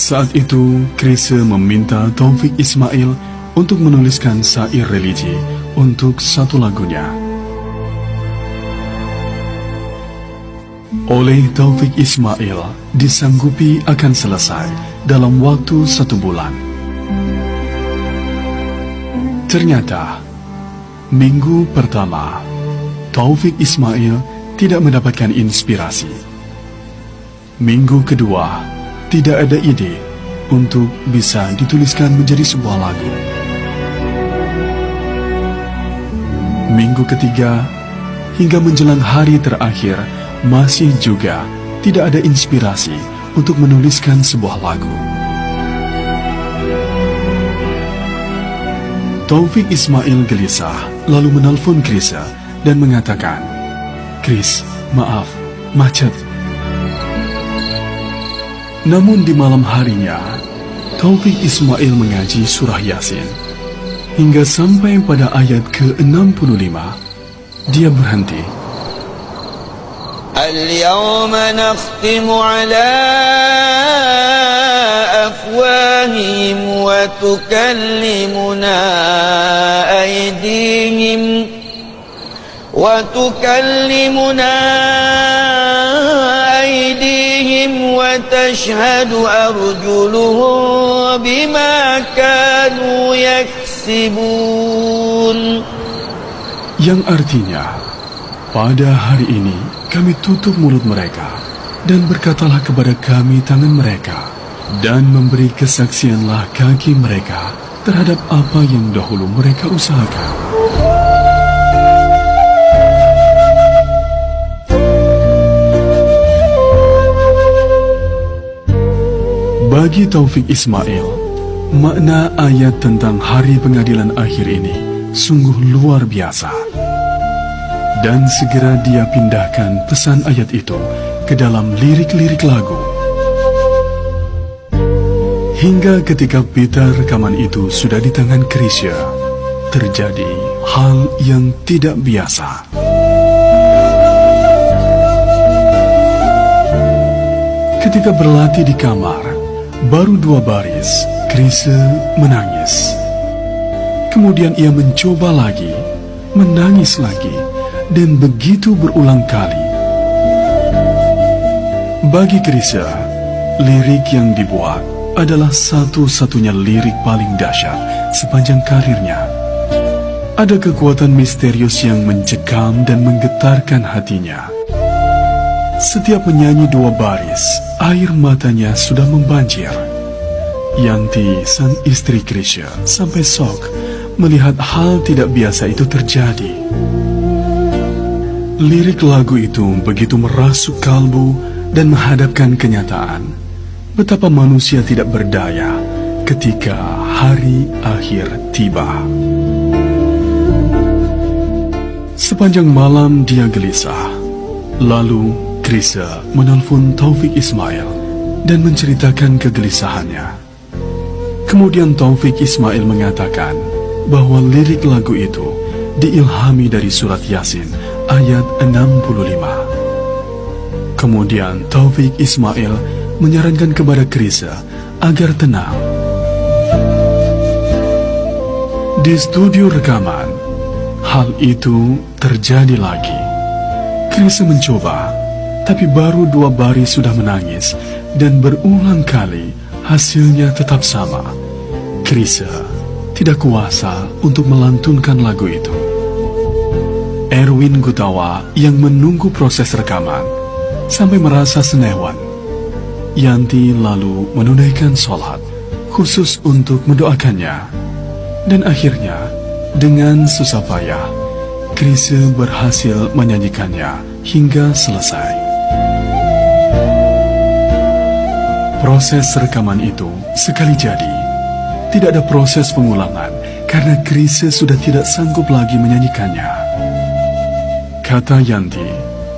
Saat itu, Chrisye meminta Taufik Ismail untuk menuliskan syair religi untuk satu lagunya. Oleh Taufik Ismail, disanggupi akan selesai dalam waktu 1 bulan. Ternyata, minggu pertama, Taufik Ismail tidak mendapatkan inspirasi. Minggu kedua, tidak ada ide untuk bisa dituliskan menjadi sebuah lagu. Minggu ketiga, hingga menjelang hari terakhir, masih juga tidak ada inspirasi untuk menuliskan sebuah lagu. Taufik Ismail gelisah, lalu menelpon Chrisye dan mengatakan, "Chris, maaf, macet." Namun di malam harinya, Taufik Ismail mengaji surah Yasin. Hingga sampai pada ayat ke-65, dia berhenti. اليوم نختم على أفواههم وتكلمنا أيديهم وتشهد أرجلهم بما كانوا يكسبون. Yang artinya, pada hari ini kami tutup mulut mereka dan berkatalah kepada kami tangan mereka, dan memberi kesaksianlah kaki mereka terhadap apa yang dahulu mereka usahakan. Bagi Taufik Ismail, makna ayat tentang hari pengadilan akhir ini sungguh luar biasa. Dan segera dia pindahkan pesan ayat itu ke dalam lirik-lirik lagu. Hingga ketika pita rekaman itu sudah di tangan Chrisye, terjadi hal yang tidak biasa. Ketika berlatih di kamar, baru 2 baris, Chrisye menangis. Kemudian ia mencoba lagi, menangis lagi, dan begitu berulang kali. Bagi Chrisye, lirik yang dibuat adalah satu-satunya lirik paling dahsyat sepanjang karirnya. Ada kekuatan misterius yang mencekam dan menggetarkan hatinya. Setiap menyanyi 2 baris, air matanya sudah membanjir. Yanti, sang istri Chrisye, sampai syok melihat hal tidak biasa itu terjadi. Lirik lagu itu begitu merasuk kalbu dan menghadapkan kenyataan betapa manusia tidak berdaya ketika hari akhir tiba. Sepanjang malam dia gelisah. Lalu Chrisye menelpon Taufik Ismail dan menceritakan kegelisahannya. Kemudian Taufik Ismail mengatakan bahwa lirik lagu itu diilhami dari surat Yasin ayat 65. Kemudian Taufik Ismail menyarankan kepada Chrisye agar tenang. Di studio rekaman, hal itu terjadi lagi. Chrisye mencoba, tapi baru 2 baris sudah menangis, dan berulang kali hasilnya tetap sama. Chrisye tidak kuasa untuk melantunkan lagu itu. Erwin Gutawa yang menunggu proses rekaman sampai merasa senewan. Yanti lalu menunaikan sholat khusus untuk mendoakannya. Dan akhirnya, dengan susah payah, Chrisye berhasil menyanyikannya hingga selesai. Proses rekaman itu sekali jadi. Tidak ada proses pengulangan karena Chrisye sudah tidak sanggup lagi menyanyikannya. Kata Yanti,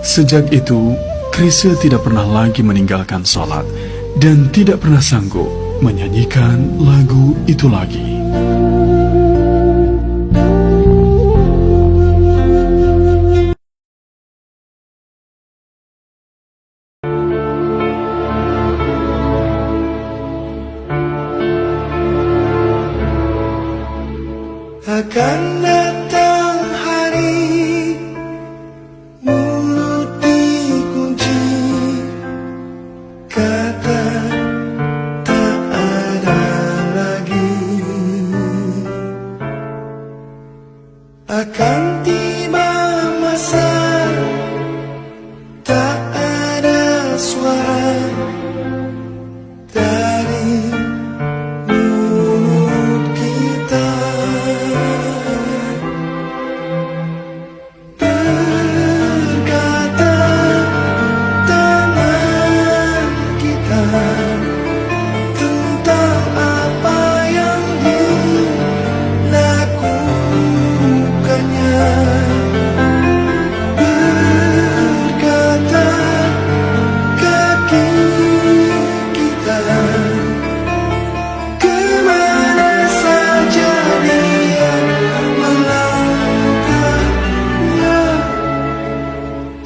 sejak itu Chrisye tidak pernah lagi meninggalkan sholat dan tidak pernah sanggup menyanyikan lagu itu lagi.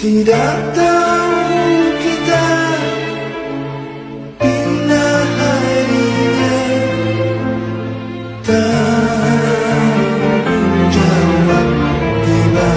Tidak tahu kita bila harinya tanggung jawab tiba.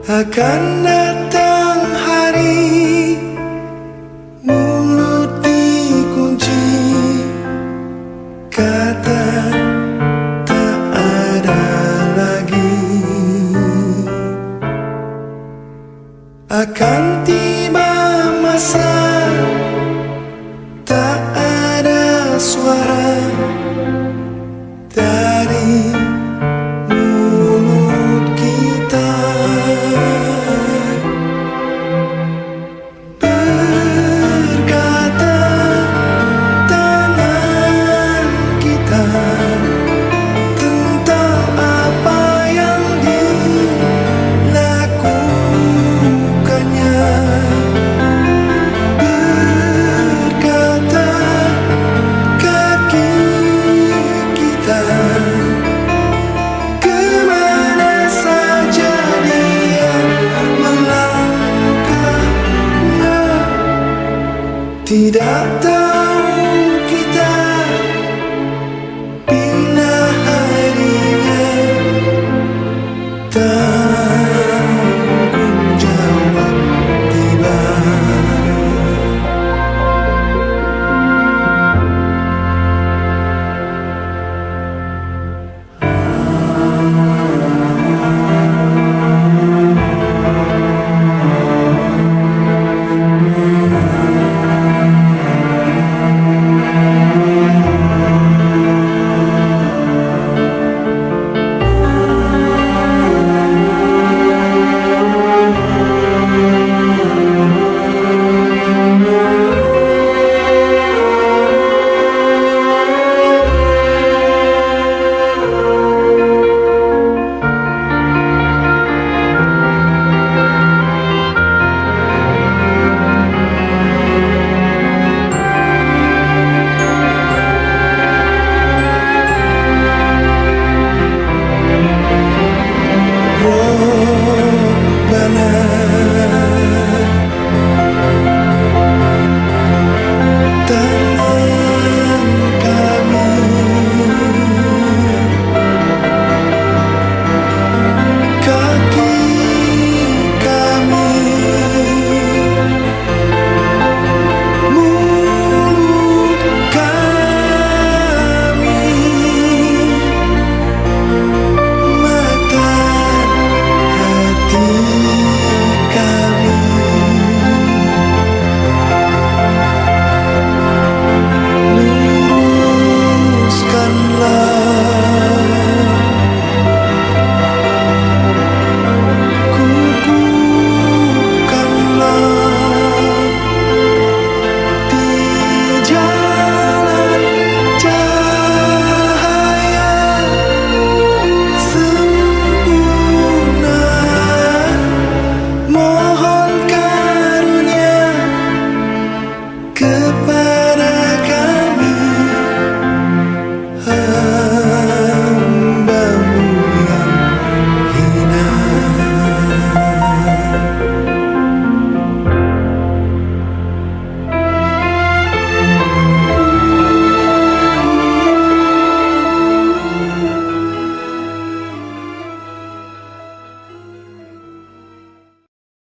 Akan datang hari mulut dikunci, kata tak ada lagi. Akan tiba masa tak ada suara dari mulut kita. Tidak tahu